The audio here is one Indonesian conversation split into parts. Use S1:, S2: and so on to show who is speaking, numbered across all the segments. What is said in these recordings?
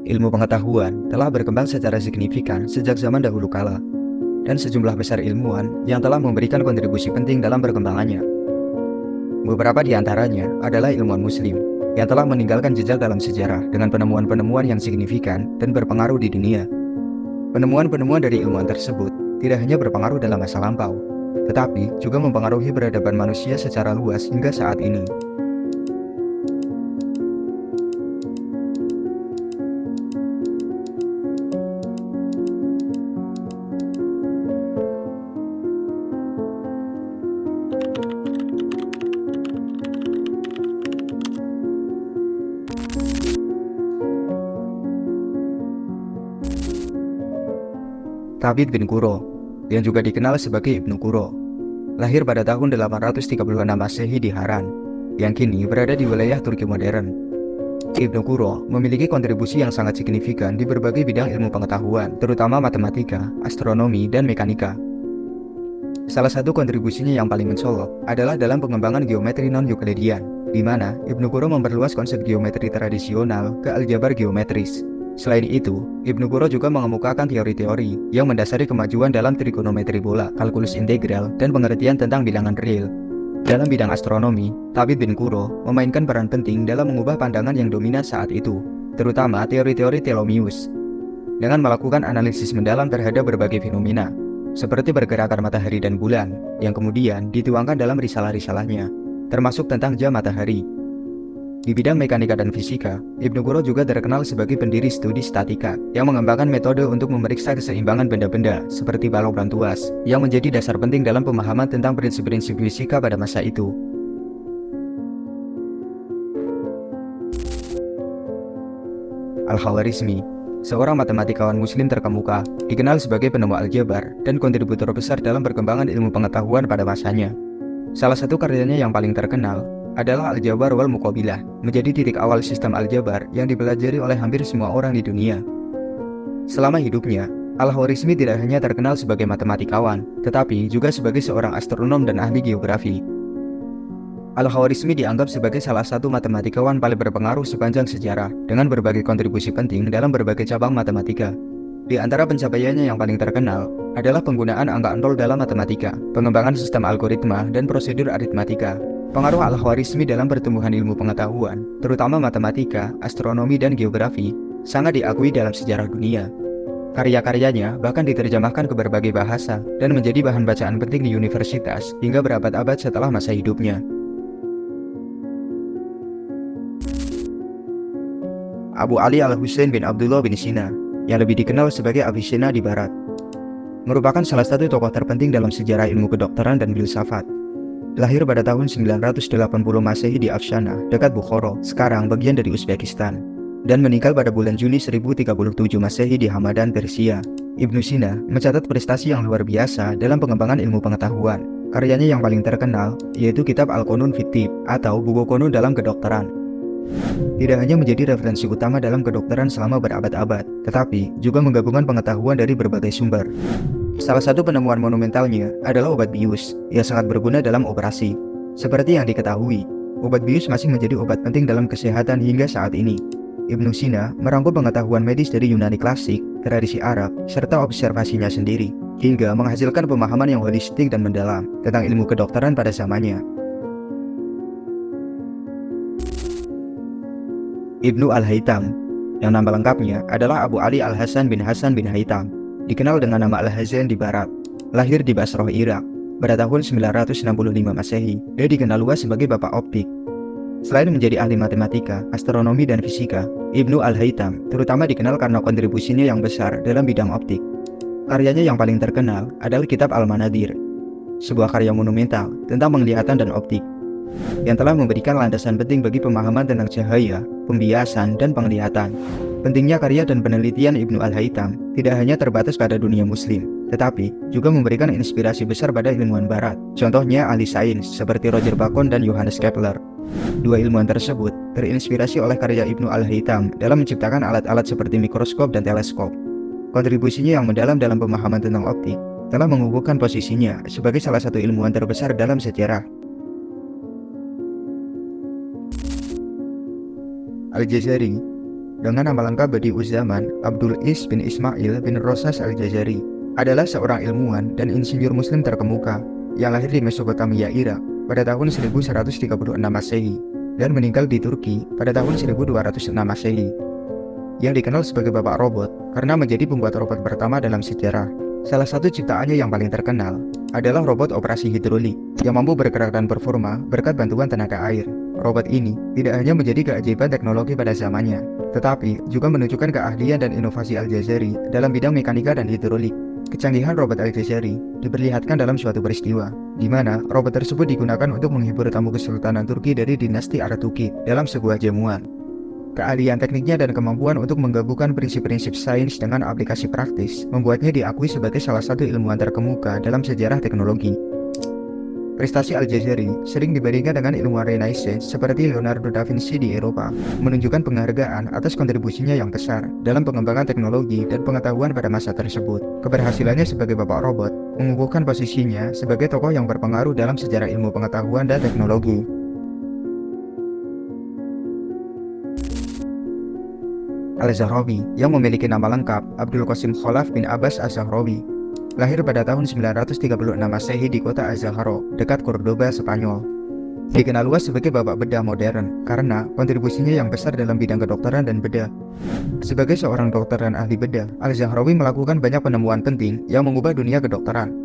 S1: Ilmu pengetahuan telah berkembang secara signifikan sejak zaman dahulu kala, dan sejumlah besar ilmuwan yang telah memberikan kontribusi penting dalam perkembangannya. Beberapa di antaranya adalah ilmuwan Muslim yang telah meninggalkan jejak dalam sejarah dengan penemuan-penemuan yang signifikan dan berpengaruh di dunia. Penemuan-penemuan dari ilmuwan tersebut tidak hanya berpengaruh dalam masa lampau, tetapi juga mempengaruhi peradaban manusia secara luas hingga saat ini. Thabit bin Qurra, yang juga dikenal sebagai Ibnu Qurra, lahir pada tahun 836 Masehi di Haran, yang kini berada di wilayah Turki modern. Ibnu Qurra memiliki kontribusi yang sangat signifikan di berbagai bidang ilmu pengetahuan, terutama matematika, astronomi, dan mekanika. Salah satu kontribusinya yang paling mencolok adalah dalam pengembangan geometri non-Euklidian, di mana Ibnu Qurra memperluas konsep geometri tradisional ke aljabar geometris. Selain itu, Ibnu Qurra juga mengemukakan teori-teori yang mendasari kemajuan dalam trigonometri bola, kalkulus integral, dan pengertian tentang bilangan real. Dalam bidang astronomi, Thabit bin Qurra memainkan peran penting dalam mengubah pandangan yang dominan saat itu, terutama teori-teori Ptolemeus, dengan melakukan analisis mendalam terhadap berbagai fenomena, seperti pergerakan matahari dan bulan, yang kemudian dituangkan dalam risalah-risalahnya, termasuk tentang jam matahari. Di bidang mekanika dan fisika, Ibnu Qurra juga terkenal sebagai pendiri studi statika yang mengembangkan metode untuk memeriksa keseimbangan benda-benda seperti balok dan tuas yang menjadi dasar penting dalam pemahaman tentang prinsip-prinsip fisika pada masa itu. Al-Khawarizmi, seorang matematikawan muslim terkemuka, dikenal sebagai penemu aljabar dan kontributor besar dalam perkembangan ilmu pengetahuan pada masanya. Salah satu karyanya yang paling terkenal adalah Al-Jabar wal Muqabilah, menjadi titik awal sistem aljabar yang dipelajari oleh hampir semua orang di dunia. Selama hidupnya, Al-Khawarizmi tidak hanya terkenal sebagai matematikawan, tetapi juga sebagai seorang astronom dan ahli geografi. Al-Khawarizmi dianggap sebagai salah satu matematikawan paling berpengaruh sepanjang sejarah, dengan berbagai kontribusi penting dalam berbagai cabang matematika. Di antara pencapaiannya yang paling terkenal adalah penggunaan angka nol dalam matematika, pengembangan sistem algoritma, dan prosedur aritmatika. Pengaruh Al-Khawarizmi dalam pertumbuhan ilmu pengetahuan, terutama matematika, astronomi, dan geografi, sangat diakui dalam sejarah dunia. Karya-karyanya bahkan diterjemahkan ke berbagai bahasa dan menjadi bahan bacaan penting di universitas hingga berabad-abad setelah masa hidupnya. Abu Ali Al-Husain bin Abdullah bin Sina, yang lebih dikenal sebagai Avicenna di Barat, merupakan salah satu tokoh terpenting dalam sejarah ilmu kedokteran dan filsafat. Lahir pada tahun 980 Masehi di Afshana, dekat Bukhara, sekarang bagian dari Uzbekistan, dan meninggal pada bulan Juni 1037 Masehi di Hamadan, Persia. Ibnu Sina mencatat prestasi yang luar biasa dalam pengembangan ilmu pengetahuan. Karyanya yang paling terkenal yaitu kitab Al-Qanun fit Tibb atau buku konun dalam kedokteran. Tidak hanya menjadi referensi utama dalam kedokteran selama berabad-abad, tetapi juga menggabungkan pengetahuan dari berbagai sumber. Salah satu penemuan monumentalnya adalah obat bius yang sangat berguna dalam operasi. Seperti yang diketahui, obat bius masih menjadi obat penting dalam kesehatan hingga saat ini. Ibnu Sina merangkum pengetahuan medis dari Yunani klasik, tradisi Arab, serta observasinya sendiri, hingga menghasilkan pemahaman yang holistik dan mendalam tentang ilmu kedokteran pada zamannya. Ibnu Al-Haytham, yang nama lengkapnya adalah Abu Ali Al-Hasan bin Haytham, dikenal dengan nama Al-Hazan di Barat, lahir di Basrah, Irak, pada tahun 965 Masehi. Dia dikenal luas sebagai bapak optik. Selain menjadi ahli matematika, astronomi, dan fisika, Ibnu Al-Haytham terutama dikenal karena kontribusinya yang besar dalam bidang optik. Karyanya yang paling terkenal adalah kitab Al-Manadir, sebuah karya monumental tentang penglihatan dan optik, yang telah memberikan landasan penting bagi pemahaman tentang cahaya, pembiasan, dan penglihatan. Pentingnya karya dan penelitian Ibnu Al-Haytham tidak hanya terbatas pada dunia muslim, tetapi juga memberikan inspirasi besar pada ilmuwan barat. Contohnya ahli sains seperti Roger Bacon dan Johannes Kepler. Dua ilmuwan tersebut terinspirasi oleh karya Ibnu Al-Haytham dalam menciptakan alat-alat seperti mikroskop dan teleskop. Kontribusinya yang mendalam dalam pemahaman tentang optik telah mengukuhkan posisinya sebagai salah satu ilmuwan terbesar dalam sejarah. Al-Jazari, dengan nama lengkap Badi'uzzaman Abdul Is bin Ismail bin Rosas Al-Jazari, adalah seorang ilmuwan dan insinyur muslim terkemuka yang lahir di Mesopotamia, Irak pada tahun 1136 Masehi dan meninggal di Turki pada tahun 1206 Masehi. Yang dikenal sebagai Bapak Robot karena menjadi pembuat robot pertama dalam sejarah. Salah satu ciptaannya yang paling terkenal adalah robot operasi hidrolik yang mampu bergerak dan performa berkat bantuan tenaga air. Robot ini tidak hanya menjadi keajaiban teknologi pada zamannya, tetapi juga menunjukkan keahlian dan inovasi Al-Jazari dalam bidang mekanika dan hidrolik. Kecanggihan robot Al-Jazari diperlihatkan dalam suatu peristiwa, di mana robot tersebut digunakan untuk menghibur tamu Kesultanan Turki dari dinasti Artukid dalam sebuah jamuan. Keahlian tekniknya dan kemampuan untuk menggabungkan prinsip-prinsip sains dengan aplikasi praktis membuatnya diakui sebagai salah satu ilmuwan terkemuka dalam sejarah teknologi. Prestasi Al-Jazari sering dibandingkan dengan ilmuwan Renaissance seperti Leonardo da Vinci di Eropa, menunjukkan penghargaan atas kontribusinya yang besar dalam pengembangan teknologi dan pengetahuan pada masa tersebut. Keberhasilannya sebagai bapak robot mengukuhkan posisinya sebagai tokoh yang berpengaruh dalam sejarah ilmu pengetahuan dan teknologi. Al-Zahrawi, yang memiliki nama lengkap Abdul Qasim Khalaf bin Abbas Az-Zahrawi, lahir pada tahun 936 Masehi di kota Az-Zahra, dekat Cordoba, Spanyol. Dikenal luas sebagai bapak bedah modern karena kontribusinya yang besar dalam bidang kedokteran dan bedah. Sebagai seorang dokter dan ahli bedah, Al-Zahrawi melakukan banyak penemuan penting yang mengubah dunia kedokteran.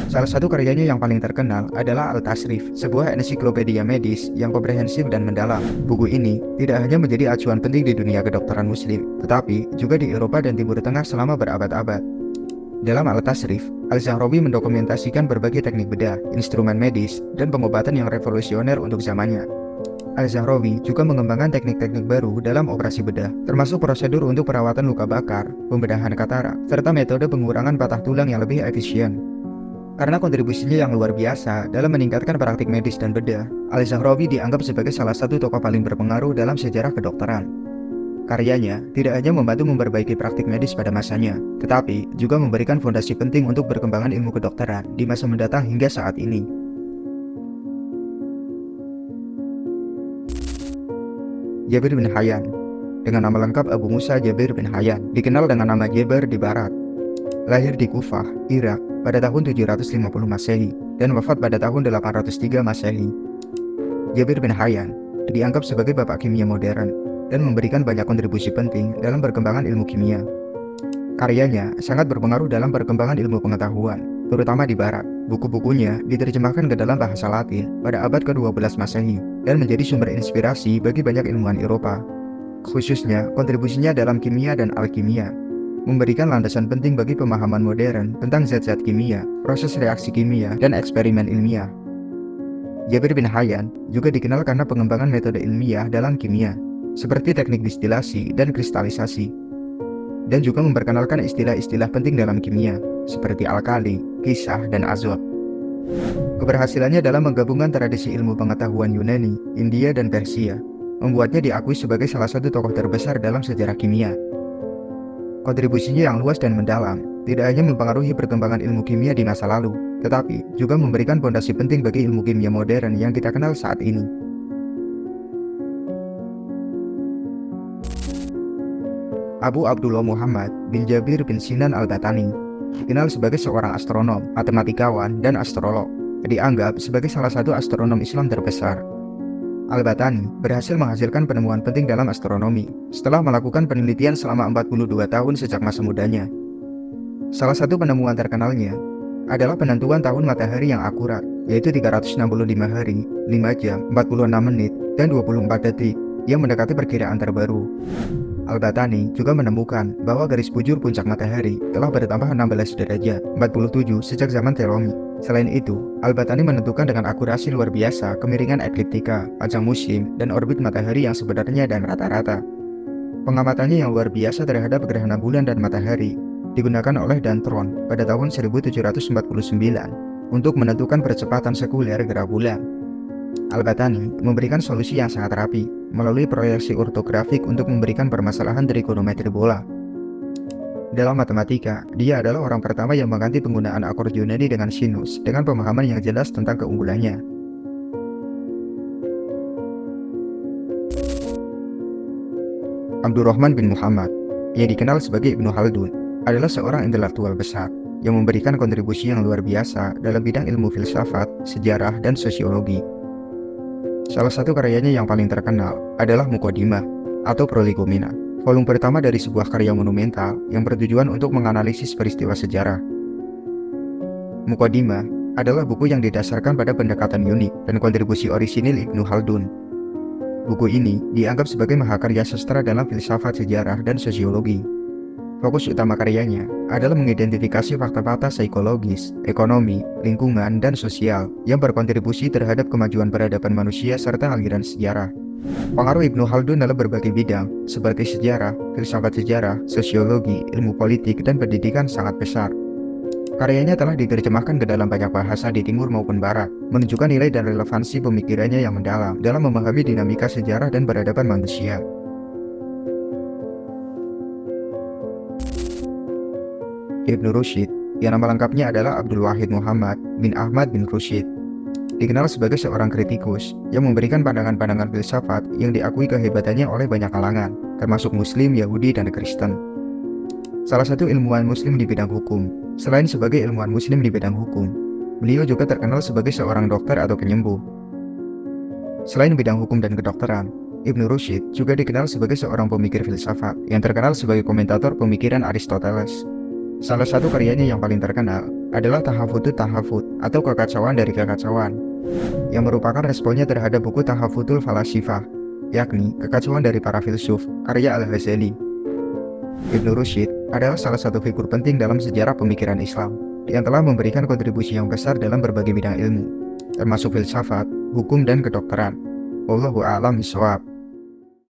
S1: Salah satu karyanya yang paling terkenal adalah Al-Tasrif, sebuah ensiklopedia medis yang komprehensif dan mendalam. Buku ini tidak hanya menjadi acuan penting di dunia kedokteran muslim, tetapi juga di Eropa dan Timur Tengah selama berabad-abad. Dalam Al-Tasrif, Al-Zahrawi mendokumentasikan berbagai teknik bedah, instrumen medis, dan pengobatan yang revolusioner untuk zamannya. Al-Zahrawi juga mengembangkan teknik-teknik baru dalam operasi bedah, termasuk prosedur untuk perawatan luka bakar, pembedahan katarak, serta metode pengurangan patah tulang yang lebih efisien. Karena kontribusinya yang luar biasa dalam meningkatkan praktik medis dan bedah, Al-Zahrawi dianggap sebagai salah satu tokoh paling berpengaruh dalam sejarah kedokteran. Karyanya tidak hanya membantu memperbaiki praktik medis pada masanya, tetapi juga memberikan fondasi penting untuk perkembangan ilmu kedokteran di masa mendatang hingga saat ini. Jabir bin Hayyan, dengan nama lengkap Abu Musa Jabir bin Hayyan, dikenal dengan nama Jaber di Barat. Lahir di Kufah, Irak pada tahun 750 Masehi dan wafat pada tahun 803 Masehi. Jabir bin Hayyan dianggap sebagai bapak kimia modern dan memberikan banyak kontribusi penting dalam perkembangan ilmu kimia. Karyanya sangat berpengaruh dalam perkembangan ilmu pengetahuan, terutama di Barat. Buku-bukunya diterjemahkan ke dalam bahasa Latin pada abad ke-12 Masehi dan menjadi sumber inspirasi bagi banyak ilmuwan Eropa. Khususnya kontribusinya dalam kimia dan alkimia memberikan landasan penting bagi pemahaman modern tentang zat-zat kimia, proses reaksi kimia, dan eksperimen ilmiah. Jabir bin Hayyan juga dikenal karena pengembangan metode ilmiah dalam kimia, seperti teknik distilasi dan kristalisasi, dan juga memperkenalkan istilah-istilah penting dalam kimia, seperti alkali, kisah, dan azot. Keberhasilannya dalam menggabungkan tradisi ilmu pengetahuan Yunani, India, dan Persia membuatnya diakui sebagai salah satu tokoh terbesar dalam sejarah kimia. Kontribusinya yang luas dan mendalam tidak hanya mempengaruhi perkembangan ilmu kimia di masa lalu, tetapi juga memberikan fondasi penting bagi ilmu kimia modern yang kita kenal saat ini. Abu Abdullah Muhammad bin Jabir bin Sinan Al-Battani, dikenal sebagai seorang astronom, matematikawan, dan astrolog, dianggap sebagai salah satu astronom Islam terbesar. Al-Battani berhasil menghasilkan penemuan penting dalam astronomi setelah melakukan penelitian selama 42 tahun sejak masa mudanya. Salah satu penemuan terkenalnya adalah penentuan tahun matahari yang akurat, yaitu 365 hari, 5 jam, 46 menit, dan 24 detik yang mendekati perkiraan terbaru. Al-Battani juga menemukan bahwa garis bujur puncak matahari telah bertambah 16 derajat, 47 sejak zaman Ptolemy. Selain itu, Al-Battani menentukan dengan akurasi luar biasa kemiringan ekliptika, ajang musim, dan orbit matahari yang sebenarnya dan rata-rata. Pengamatannya yang luar biasa terhadap gerhana bulan dan matahari digunakan oleh Dantron pada tahun 1749 untuk menentukan percepatan sekuler gerak bulan. Al-Battani memberikan solusi yang sangat rapi melalui proyeksi ortografik untuk memberikan permasalahan trigonometri bola. Dalam matematika, dia adalah orang pertama yang mengganti penggunaan akor Yunani dengan sinus dengan pemahaman yang jelas tentang keunggulannya. Abdurrahman bin Muhammad, yang dikenal sebagai Ibnu Khaldun, adalah seorang intelektual besar yang memberikan kontribusi yang luar biasa dalam bidang ilmu filsafat, sejarah, dan sosiologi. Salah satu karyanya yang paling terkenal adalah Muqaddimah atau Prolegomena, volume pertama dari sebuah karya monumental yang bertujuan untuk menganalisis peristiwa sejarah. Muqaddimah adalah buku yang didasarkan pada pendekatan unik dan kontribusi orisinil Ibnu Khaldun. Buku ini dianggap sebagai mahakarya sastra dalam filsafat sejarah dan sosiologi. Fokus utama karyanya adalah mengidentifikasi fakta-fakta psikologis, ekonomi, lingkungan, dan sosial yang berkontribusi terhadap kemajuan peradaban manusia serta aliran sejarah. Pengaruh Ibnu Khaldun dalam berbagai bidang seperti sejarah, filsafat sejarah, sosiologi, ilmu politik, dan pendidikan sangat besar. Karyanya telah diterjemahkan ke dalam banyak bahasa di timur maupun barat, menunjukkan nilai dan relevansi pemikirannya yang mendalam dalam memahami dinamika sejarah dan peradaban manusia. Ibnu Rushd, yang nama lengkapnya adalah Abdul Wahid Muhammad bin Ahmad bin Rushd, dikenal sebagai seorang kritikus yang memberikan pandangan-pandangan filsafat yang diakui kehebatannya oleh banyak kalangan, termasuk Muslim, Yahudi, dan Kristen. Salah satu ilmuwan Muslim di bidang hukum. Selain sebagai ilmuwan Muslim di bidang hukum, beliau juga terkenal sebagai seorang dokter atau penyembuh. Selain bidang hukum dan kedokteran, Ibnu Rushd juga dikenal sebagai seorang pemikir filsafat yang terkenal sebagai komentator pemikiran Aristoteles. Salah satu karyanya yang paling terkenal adalah Tahafutut Tahafut atau Kekacauan dari Kekacauan, yang merupakan responnya terhadap buku Tahafutul Falasifah, yakni Kekacauan dari Para Filsuf, karya Al-Ghazali. Ibnu Rushd adalah salah satu figur penting dalam sejarah pemikiran Islam yang telah memberikan kontribusi yang besar dalam berbagai bidang ilmu, termasuk filsafat, hukum, dan kedokteran. Wallahu a'lam bishawab.